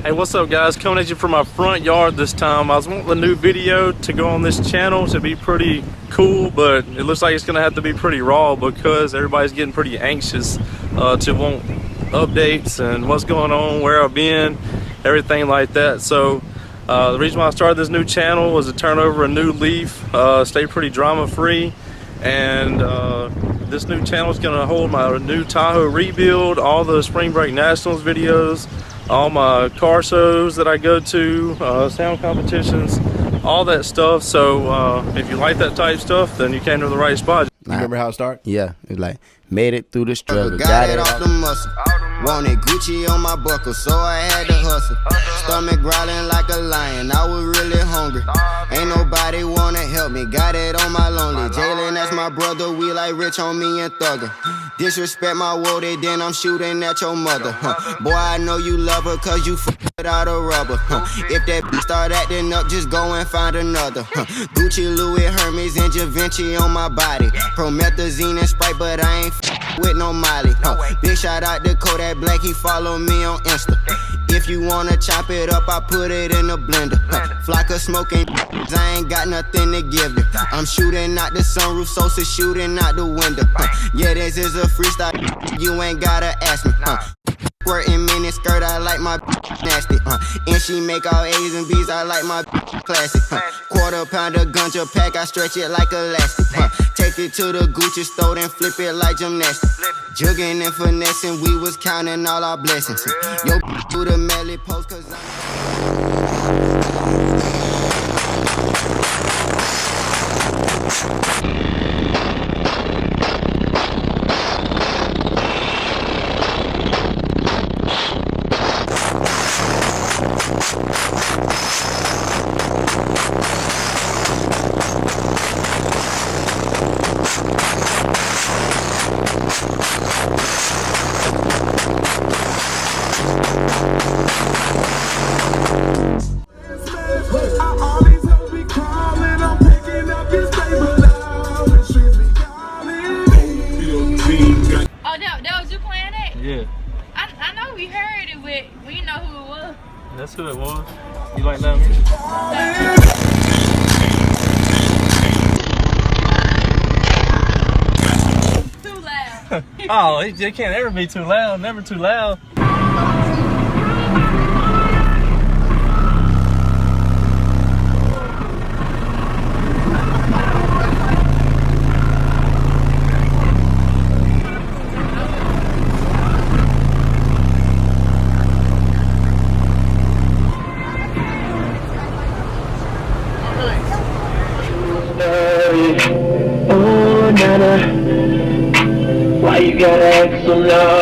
Hey, what's up guys? Coming at you from my front yard this time. I was wanting a new video to go on this channel to be pretty cool, but it looks like it's gonna have to be pretty raw because everybody's getting pretty anxious to want updates and what's going on, where I've been, everything like that. So the reason why I started this new channel was to turn over a new leaf, stay pretty drama free, and this new channel is gonna hold my new Tahoe rebuild, all the Spring Break Nationals videos, all my car shows that I go to, sound competitions, all that stuff. So if you like that type stuff, then you came to the right spot. You remember how it started? Yeah, it's like made it through the struggle. Got it off the muscle. Wanted Gucci on my buckle, so I had to hustle. Stomach growling like a lion, I was really hungry. Ain't nobody wanna help me, got it on my lonely. Jalen, that's my brother, we like rich on me and thugger. Disrespect my woody, then I'm shooting at your mother. Boy, I know you love her, cause you without a rubber. If that bitch start acting up, just go and find another. Gucci, Louis, Hermes, and Givenchy on my body. Promethazine and Sprite, but I ain't with no Molly. Big shout out to Kodak Black, he follow me on Insta. If you wanna chop it up, I put it in the blender. Flock of smoking, I ain't got nothing to give you. I'm shooting out the sunroof, Sosa shooting out the window. Yeah, this is a freestyle, you ain't gotta ask me. Squirting mini skirt, I like my nasty. And she make all A's and B's, I like my classic. Quarter pounder ganja pack, I stretch it like elastic. Take it to the Gucci store, then flip it like gymnastics. Jugging and finessing, we was counting all our blessings. Yo, do the melly post, cause That's who it was. You like that music? Too loud. Oh, it can't ever be too loud. Never too loud. Oh, nana, why you gotta act so loud?